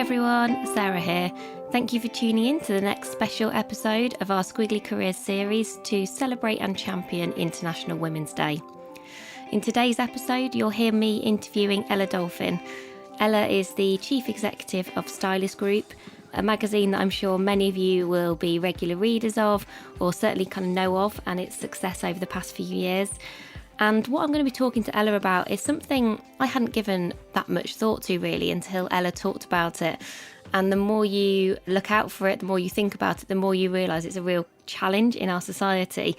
everyone, Sarah here. Thank you for tuning in to the next special episode of our Squiggly Careers series to celebrate and champion International Women's Day. In today's episode, you'll hear me interviewing Ella Dolphin. Ella is the Chief Executive of Stylist Group, a magazine that I'm sure many of you will be regular readers of, or certainly kind of know of, and its success over the past few years. And what I'm going to be talking to Ella about is something I hadn't given that much thought to really until Ella talked about it. And the more you look out for it, the more you think about it, the more you realise it's a real challenge in our society,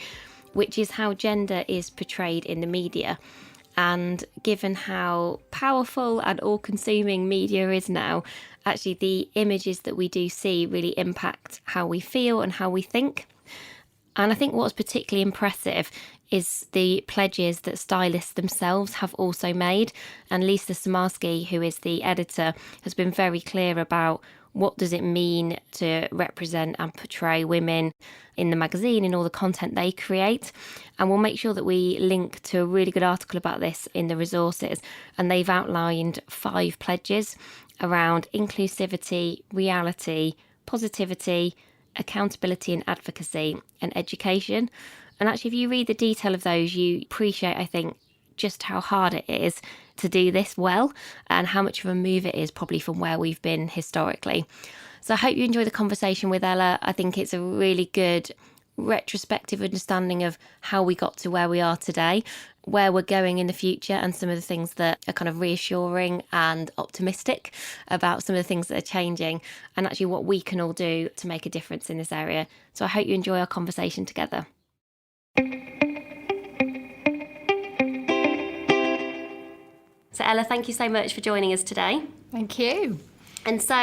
which is how gender is portrayed in the media. And given how powerful and all-consuming media is now, actually the images that we do see really impact how we feel and how we think. And I think what's particularly impressive is the pledges that stylists themselves have also made. And Lisa Samarsky, who is the editor, has been very clear about what does it mean to represent and portray women in the magazine, in all the content they create. And we'll make sure that we link to a really good article about this in the resources. And they've outlined 5 pledges around inclusivity, reality, positivity, accountability and advocacy, and education. And actually, if you read the detail of those, you appreciate, I think, just how hard it is to do this well and how much of a move it is probably from where we've been historically. So I hope you enjoy the conversation with Ella. I think it's a really good retrospective understanding of how we got to where we are today, where we're going in the future, and some of the things that are kind of reassuring and optimistic about some of the things that are changing, and actually what we can all do to make a difference in this area. So I hope you enjoy our conversation together. So Ella, thank you so much for joining us today. Thank you. And so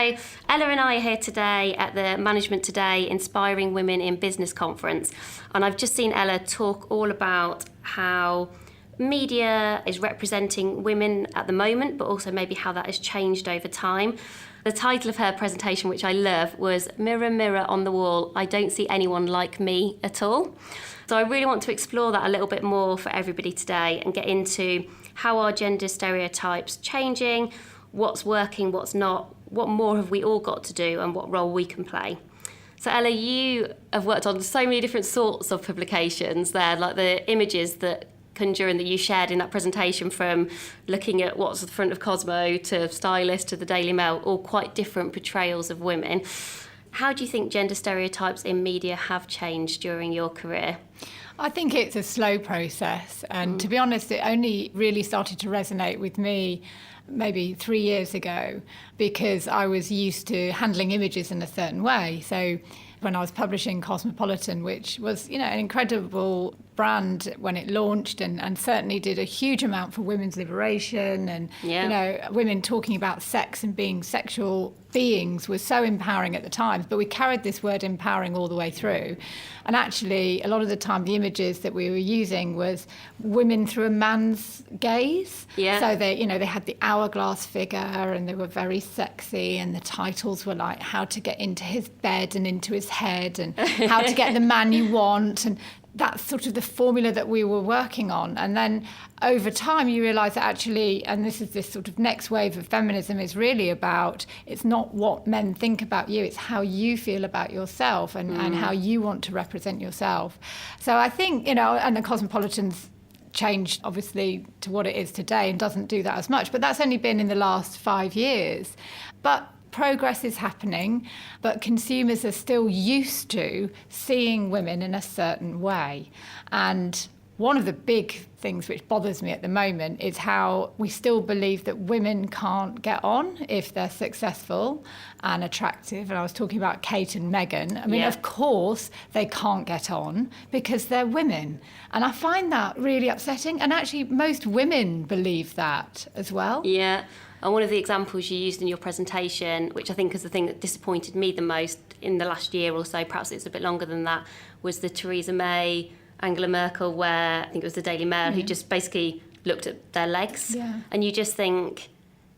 Ella and I are here today at the Management Today Inspiring Women in Business conference. And I've just seen Ella talk all about how media is representing women at the moment, but also maybe how that has changed over time. The title of her presentation, which I love, was "Mirror, Mirror on the Wall, I Don't See Anyone Like Me at All." So I really want to explore that a little bit more for everybody today and get into how are gender stereotypes changing, what's working, what's not, what more have we all got to do, and what role we can play. So Ella, you have worked on so many different sorts of publications there, like the images that conjure and that you shared in that presentation, from looking at what's at the front of Cosmo to Stylist to the Daily Mail, all quite different portrayals of women. How do you think gender stereotypes in media have changed during your career? I think it's a slow process, and to be honest, it only really started to resonate with me maybe 3 years ago, because I was used to handling images in a certain way. So when I was publishing Cosmopolitan, which was, an incredible brand when it launched, and certainly did a huge amount for women's liberation, and women talking about sex and being sexual beings was so empowering at the time. But we carried this word empowering all the way through. And actually, a lot of the time, the images that we were using was women through a man's gaze. Yeah. So they had the hourglass figure, and they were very sexy, and the titles were like how to get into his bed and into his head, and how to get the man you want, and that's sort of the formula that we were working on. And then over time you realise that actually, and this is this sort of next wave of feminism, is really about, it's not what men think about you, it's how you feel about yourself, and how you want to represent yourself. So I think, and the Cosmopolitan's changed obviously to what it is today and doesn't do that as much, but that's only been in the last 5 years. But progress is happening, but consumers are still used to seeing women in a certain way. And one of the big things which bothers me at the moment is how we still believe that women can't get on if they're successful and attractive. And I was talking about Kate and Meghan. I mean, of course they can't get on because they're women. And I find that really upsetting. And actually most women believe that as well. Yeah. And one of the examples you used in your presentation, which I think is the thing that disappointed me the most in the last year or so, perhaps it's a bit longer than that, was the Theresa May, Angela Merkel, where I think it was the Daily Mail, who just basically looked at their legs. Yeah. And you just think,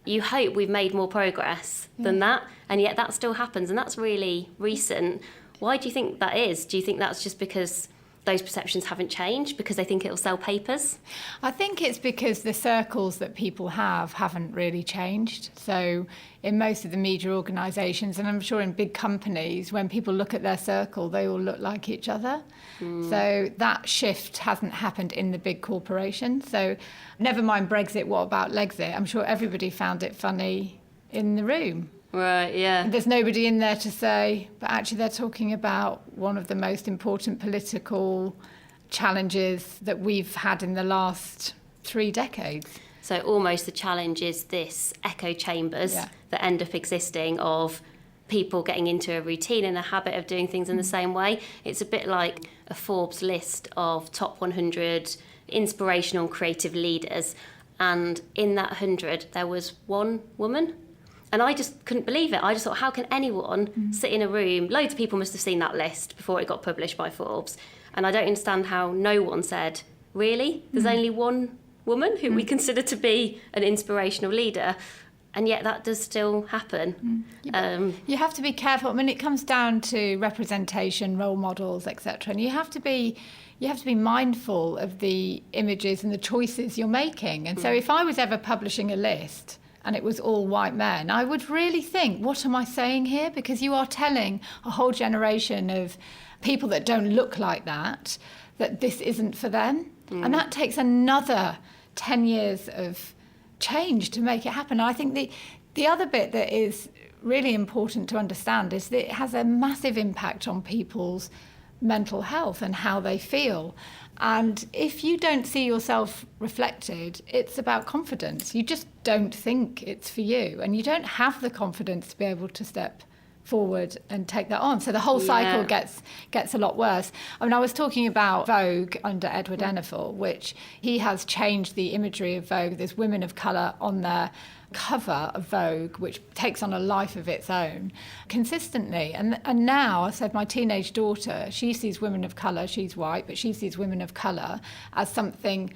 you hope we've made more progress than that, and yet that still happens, and that's really recent. Why do you think that is? Do you think that's just because those perceptions haven't changed because they think it'll sell papers? I think it's because the circles that people haven't really changed. So in most of the media organisations, and I'm sure in big companies, when people look at their circle, they all look like each other. So that shift hasn't happened in the big corporations. So never mind Brexit, what about Legsit? I'm sure everybody found it funny in the room. Right, yeah. There's nobody in there to say, but actually they're talking about one of the most important political challenges that we've had in the last 3 decades. So almost the challenge is this echo chambers that end up existing of people getting into a routine and a habit of doing things in the same way. It's a bit like a Forbes list of top 100 inspirational and creative leaders. And in that 100, there was one woman. And I just couldn't believe it. I just thought, how can anyone sit in a room? Loads of people must have seen that list before it got published by Forbes. And I don't understand how no one said, really? There's only one woman who we consider to be an inspirational leader. And yet that does still happen. You have to be careful. I mean, it comes down to representation, role models, etc. And you have to be mindful of the images and the choices you're making. And so if I was ever publishing a list and it was all white men, I would really think, what am I saying here? Because you are telling a whole generation of people that don't look like that this isn't for them. And that takes another 10 years of change to make it happen. And I think the other bit that is really important to understand is that it has a massive impact on people's mental health and how they feel. And if you don't see yourself reflected, it's about confidence. You just don't think it's for you, and you don't have the confidence to be able to step forward and take that on. So the whole cycle gets a lot worse. I mean, I was talking about Vogue under Edward Enninful, which he has changed the imagery of Vogue. There's women of colour on their cover of Vogue, which takes on a life of its own consistently. And now, I said, my teenage daughter, she sees women of colour, she's white, but she sees women of colour as something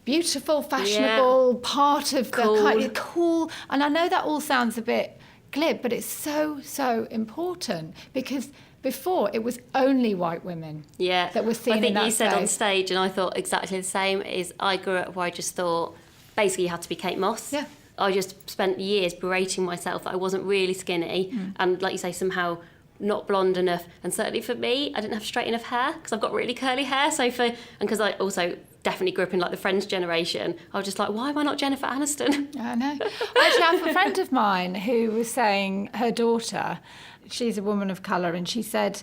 beautiful, fashionable, part of the cool. And I know that all sounds a bit glib, but it's so important, because before it was only white women that were seen in that I think you said space. on stage, and I thought exactly the same, is I grew up where I just thought basically you had to be Kate Moss. Yeah. I just spent years berating myself that I wasn't really skinny and, like you say, somehow not blonde enough. And certainly for me, I didn't have straight enough hair because I've got really curly hair. And because I also definitely grew up in like the Friends generation, I was just like, why am I not Jennifer Aniston? I know. I actually have a friend of mine who was saying her daughter, she's a woman of colour, and she said,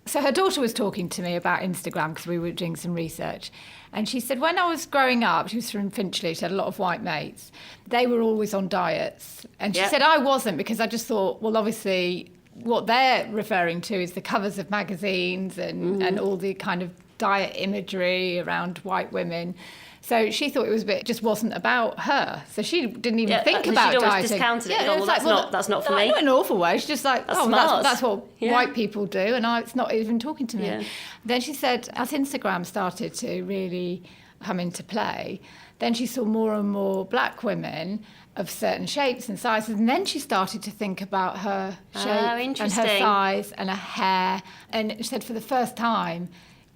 so her daughter was talking to me about Instagram because we were doing some research. And she said, when I was growing up, she was from Finchley, she had a lot of white mates. They were always on diets. And she said, I wasn't, because I just thought, well, obviously, what they're referring to is the covers of magazines and all the kind of diet imagery around white women. So she thought it just wasn't about her. So she didn't even think about she'd almost dieting. Discounted it. That's not for me. Not in an awful way. She's just like, that's what Yeah. white people do, and it's not even talking to me. Yeah. Then she said, as Instagram started to really come into play, then she saw more and more black women of certain shapes and sizes, and then she started to think about her shape and her size and her hair. And she said, for the first time,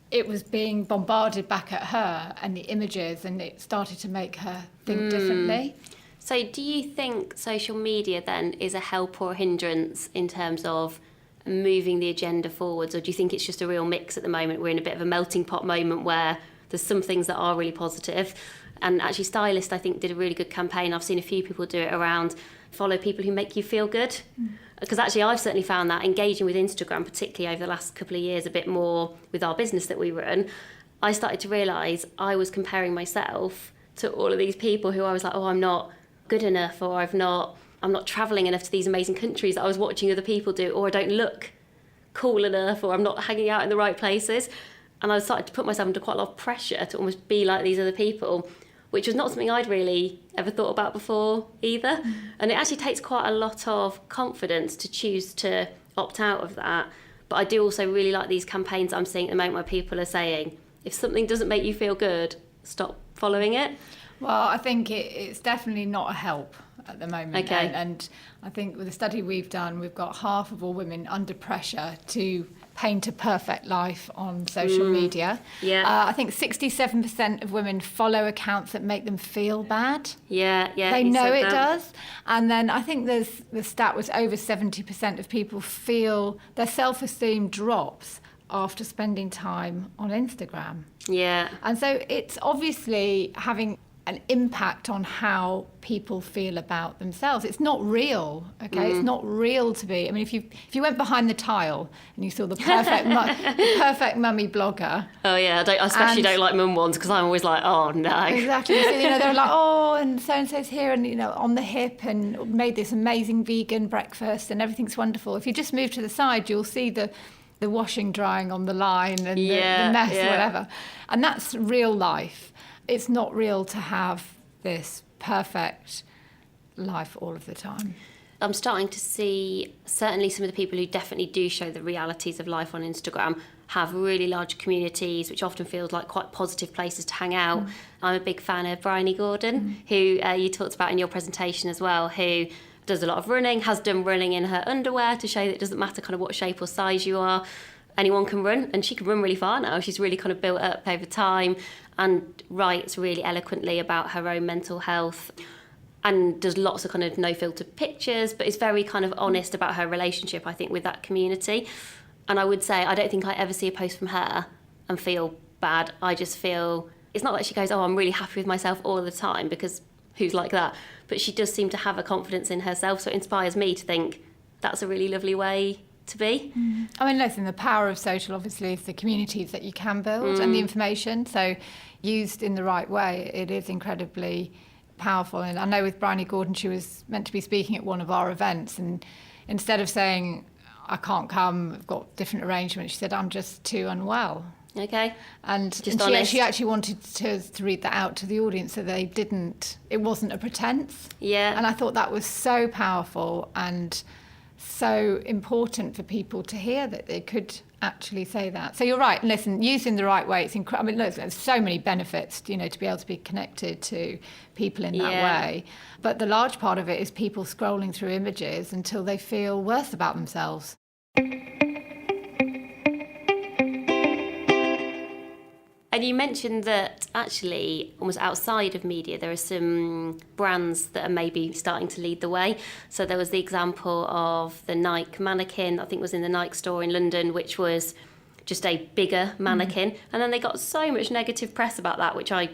it was being bombarded back at her and the images, and it started to make her think differently. So do you think social media then is a help or a hindrance in terms of moving the agenda forwards, or do you think it's just a real mix at the moment? We're in a bit of a melting pot moment where there's some things that are really positive. And actually Stylist, I think, did a really good campaign. I've seen a few people do it around follow people who make you feel good. Because actually I've certainly found that engaging with Instagram, particularly over the last couple of years, a bit more with our business that we run, I started to realise I was comparing myself to all of these people who I was like, oh, I'm not good enough, or I'm not travelling enough to these amazing countries that I was watching other people do, or I don't look cool enough, or I'm not hanging out in the right places. And I started to put myself under quite a lot of pressure to almost be like these other people, which was not something I'd really ever thought about before either. And it actually takes quite a lot of confidence to choose to opt out of that. But I do also really like these campaigns I'm seeing at the moment where people are saying, if something doesn't make you feel good, stop following it. Well, I think it's definitely not a help. at the moment. Okay. And I think with the study we've done, we've got half of all women under pressure to paint a perfect life on social media. Yeah. I think 67% of women follow accounts that make them feel bad. Yeah. They you know said it that. does. And then I think the stat was over 70% of people feel their self-esteem drops after spending time on Instagram. Yeah. And so it's obviously having an impact on how people feel about themselves. It's not real, okay? It's not real to be. I mean, if you went behind the tile and you saw the perfect the perfect mummy blogger. Oh yeah, I especially don't like mum ones because I'm always like, oh no. Exactly. So, they're like, oh, and so-and-so's here and, on the hip and made this amazing vegan breakfast and everything's wonderful. If you just move to the side, you'll see the washing drying on the line and the mess or whatever. And that's real life. It's not real to have this perfect life all of the time. I'm starting to see certainly some of the people who definitely do show the realities of life on Instagram have really large communities, which often feels like quite positive places to hang out. I'm a big fan of Bryony Gordon, who you talked about in your presentation as well, who does a lot of running, has done running in her underwear to show that it doesn't matter kind of what shape or size you are. Anyone can run, and she can run really far now. She's really kind of built up over time and writes really eloquently about her own mental health and does lots of kind of no-filter pictures, but is very kind of honest about her relationship, I think, with that community. And I would say I don't think I ever see a post from her and feel bad. I just feel, it's not like she goes, oh, I'm really happy with myself all the time, because who's like that? But she does seem to have a confidence in herself, so it inspires me to think that's a really lovely way to be. I mean, listen, the power of social, obviously, is the communities that you can build and the information. So used in the right way, it is incredibly powerful. And I know with Bryony Gordon, she was meant to be speaking at one of our events, and instead of saying, I can't come, I've got different arrangements, she said, I'm just too unwell. Okay. And she actually wanted to read that out to the audience so it wasn't a pretense. Yeah. And I thought that was so powerful and so important for people to hear that they could actually say that. So you're right. Listen, used in the right way, it's incredible. I mean, look, there's so many benefits, to be able to be connected to people in that way. But the large part of it is people scrolling through images until they feel worse about themselves. And you mentioned that actually, almost outside of media, there are some brands that are maybe starting to lead the way. So there was the example of the Nike mannequin, I think it was in the Nike store in London, which was just a bigger mannequin. And then they got so much negative press about that, which I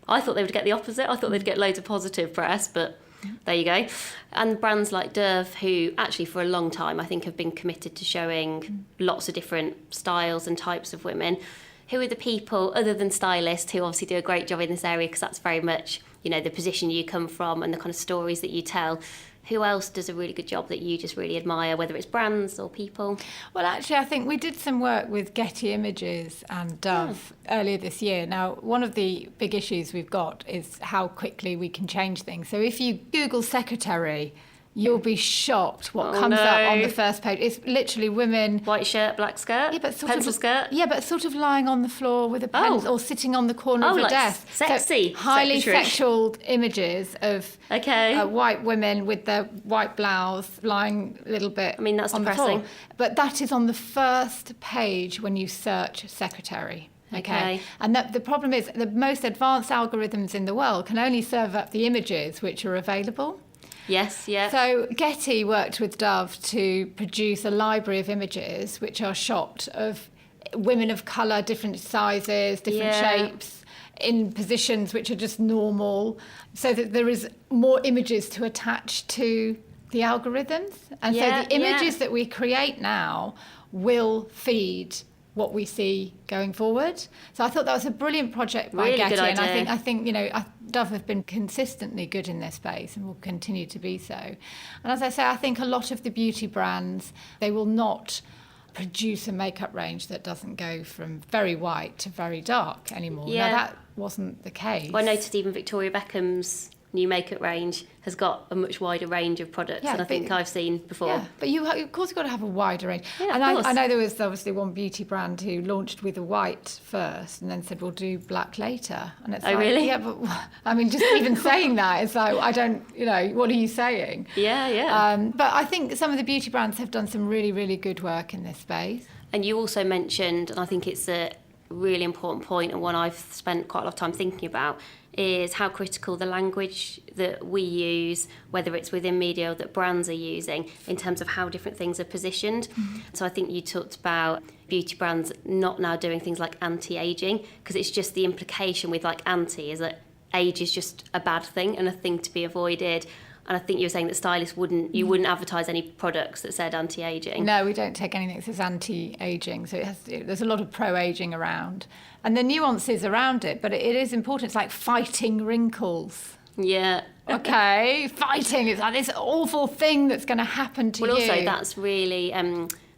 thought they would get the opposite. I thought they'd get loads of positive press, but there you go. And brands like Dove, who actually for a long time, I think have been committed to showing lots of different styles and types of women. Who are the people, other than stylists, who obviously do a great job in this area, because that's very much, the position you come from and the kind of stories that you tell. Who else does a really good job that you just really admire, whether it's brands or people? Well, actually, I think we did some work with Getty Images and Dove earlier this year. Now, one of the big issues we've got is how quickly we can change things. So if you Google secretary, you'll be shocked what comes up on the first page. It's literally women... White shirt, black skirt, pencil skirt? Yeah, but sort of lying on the floor with a pencil or sitting on the corner of a desk. Sexy. So highly sexual images of white women with their white blouse lying a little bit that's on depressing. The floor. But that is on the first page when you search secretary. Okay. And the problem is the most advanced algorithms in the world can only serve up the images which are available. Yes, yeah. So Getty worked with Dove to produce a library of images which are shot of women of colour, different sizes, different shapes, in positions which are just normal, so that there is more images to attach to the algorithms. And so the images that we create now will feed what we see going forward. So I thought that was a brilliant project by really Getty, good idea. and I think Dove have been consistently good in this space and will continue to be so. And as I say, I think a lot of the beauty brands, they will not produce a makeup range that doesn't go from very white to very dark anymore. Yeah. Now that wasn't the case. Well, I noticed even Victoria Beckham's new makeup range has got a much wider range of products than I think I've seen before. Yeah, but of course you've got to have a wider range. Yeah, and of course. I know there was obviously one beauty brand who launched with a white first and then said, we'll do black later. And it's really? Yeah, but I mean, just even saying that, it's like, I don't, what are you saying? Yeah. But I think some of the beauty brands have done some really, really good work in this space. And you also mentioned, and I think it's a really important point and one I've spent quite a lot of time thinking about, is how critical the language that we use, whether it's within media or that brands are using, in terms of how different things are positioned. Mm-hmm. So I think you talked about beauty brands not now doing things like anti-aging, because it's just the implication with like anti is that age is just a bad thing and a thing to be avoided. And I think you were saying that stylists wouldn't advertise any products that said anti-aging. No, we don't take anything that says anti-aging. So there's a lot of pro-aging around. And the nuances around it, but it is important. It's like fighting wrinkles. Yeah. Okay, fighting. It's like this awful thing that's going to happen to you. Well, also, that's really...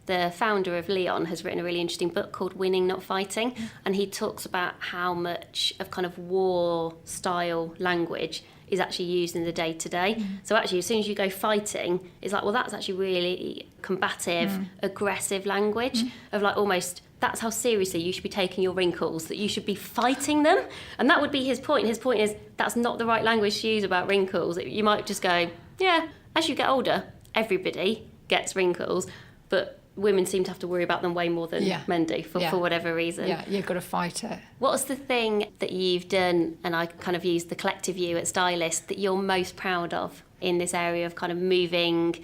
the founder of Leon has written a really interesting book called Winning Not Fighting, and he talks about how much of kind of war style language is actually used in the day-to-day. So actually, as soon as you go fighting, it's like, well, that's actually really combative, aggressive language of like almost, that's how seriously you should be taking your wrinkles, that you should be fighting them. And that would be his point. His point is that's not the right language to use about wrinkles. You might just go, yeah, as you get older, everybody gets wrinkles, but women seem to have to worry about them way more than men do for whatever reason. Yeah, you've got to fight it. What's the thing that you've done, and I kind of use the collective you at Stylist, that you're most proud of in this area of kind of moving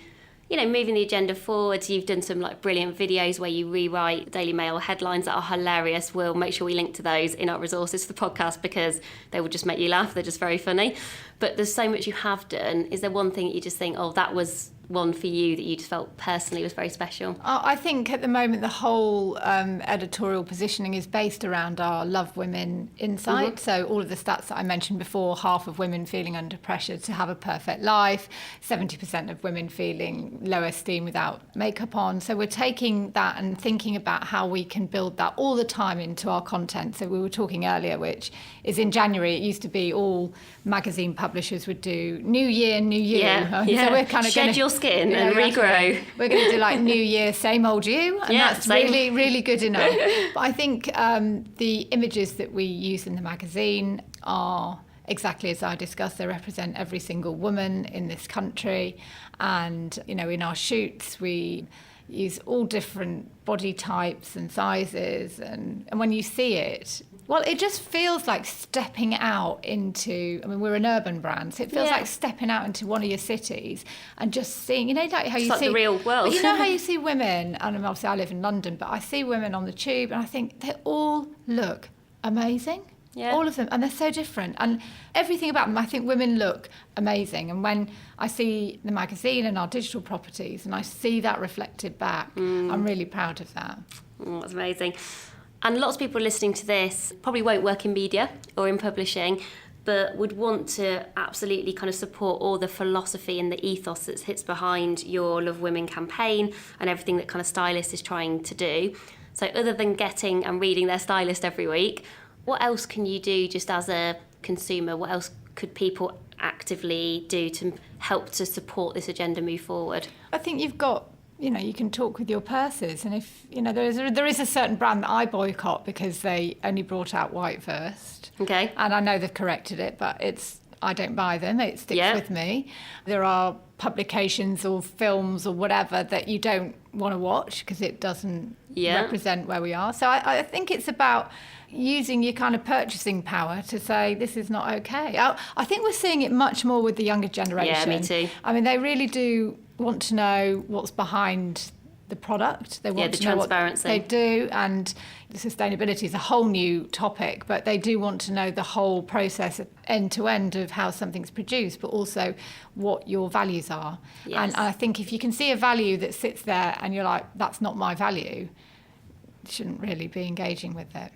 the agenda forward? You've done some like brilliant videos where you rewrite Daily Mail headlines that are hilarious. We'll make sure we link to those in our resources for the podcast because they will just make you laugh. They're just very funny. But there's so much you have done. Is there one thing that you just think, oh, that was one for you that you just felt personally was very special? I think at the moment the whole editorial positioning is based around our Love Women insight. So all of the stats that I mentioned before, half of women feeling under pressure to have a perfect life, 70% of women feeling low esteem without makeup on. So we're taking that and thinking about how we can build that all the time into our content. So we were talking earlier, which is in January, it used to be all magazine publishers would do New Year, New You. Yeah. So we're kind of shed your skin and regrow. We're going to do like New Year, same old you, and that's same. really, really good enough. But I think the images that we use in the magazine are exactly as I discussed. They represent every single woman in this country, and in our shoots we use all different body types and sizes, and when you see it, well, it just feels like stepping out into, we're an urban brand, so it feels like stepping out into one of your cities and just seeing, like how you see... It's like the real world. But how you see women, and obviously I live in London, but I see women on the tube and I think they all look amazing. Yeah. All of them, and they're so different, and everything about them, I think women look amazing. And when I see the magazine and our digital properties and I see that reflected back, I'm really proud of that. That's amazing. And lots of people listening to this probably won't work in media or in publishing, but would want to absolutely kind of support all the philosophy and the ethos that sits behind your Love Women campaign and everything that kind of Stylist is trying to do. So other than getting and reading their Stylist every week, what else can you do just as a consumer? What else could people actively do to help to support this agenda move forward? I think you've got, you can talk with your purses, and if, there is a certain brand that I boycott because they only brought out white first. Okay. And I know they've corrected it, but I don't buy them. It sticks with me. There are publications or films or whatever that you don't want to watch because it doesn't represent where we are. So I think it's about using your kind of purchasing power to say this is not okay. I think we're seeing it much more with the younger generation. Yeah, me too. They really do want to know what's behind the product. They want to know what they do, and sustainability is a whole new topic, but they do want to know the whole process end to end of how something's produced, but also what your values are. Yes. And I think if you can see a value that sits there and you're like, that's not my value, you shouldn't really be engaging with it.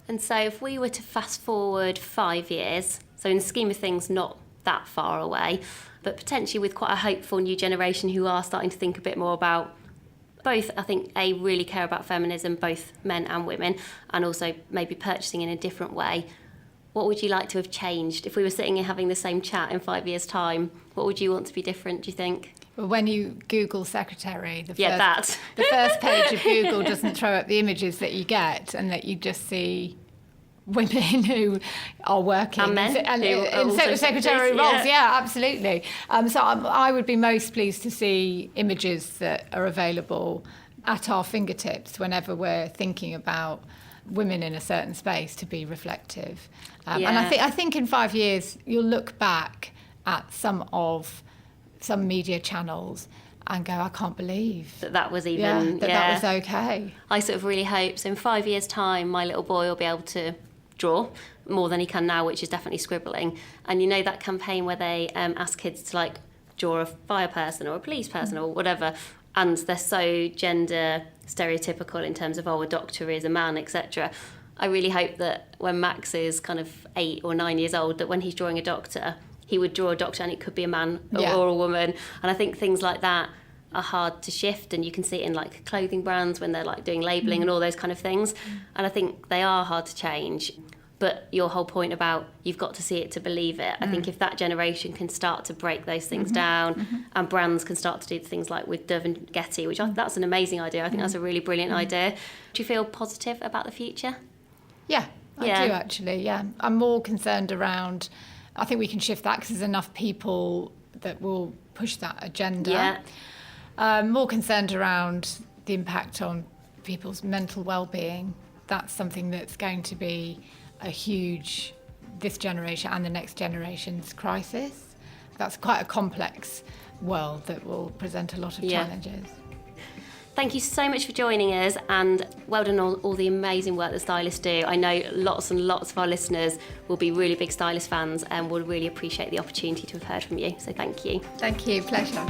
And so if we were to fast forward 5 years, so in the scheme of things, not that far away, but potentially with quite a hopeful new generation who are starting to think a bit more about both, I think, really care about feminism, both men and women, and also maybe purchasing in a different way. what would you like to have changed? If we were sitting here having the same chat in 5 years' time, what would you want to be different, do you think? Well, when you Google secretary, the first page of Google doesn't throw up the images that you get, and that you just see women who are working and men in secretary roles. Yeah, absolutely. So I would be most pleased to see images that are available at our fingertips whenever we're thinking about women in a certain space, to be reflective. And I think in 5 years you'll look back at some media channels and go, I can't believe that was even that was okay. I sort of really hope so. In 5 years' time, my little boy will be able to draw more than he can now, which is definitely scribbling. And you know that campaign where they ask kids to like draw a fire person or a police person or whatever, and they're so gender stereotypical in terms of, a doctor is a man, etc. I really hope that when Max is kind of 8 or 9 years old, that when he's drawing a doctor, he would draw a doctor and it could be a man or a woman. And I think things like that are hard to shift, and you can see it in like clothing brands when they're like doing labelling and all those kind of things. And I think they are hard to change. But your whole point about you've got to see it to believe it, I think if that generation can start to break those things down, and brands can start to do things like with Dove and Getty, which that's an amazing idea. I think that's a really brilliant idea. Do you feel positive about the future? Yeah, I do actually, yeah. I'm more concerned around, I think we can shift that because there's enough people that will push that agenda. More concerned around the impact on people's mental well-being. That's something that's going to be a huge, this generation and the next generation's crisis. That's quite a complex world that will present a lot of challenges. Thank you so much for joining us, and well done on all the amazing work that stylists do. I know lots and lots of our listeners will be really big stylist fans and will really appreciate the opportunity to have heard from you. So thank you. Thank you, pleasure.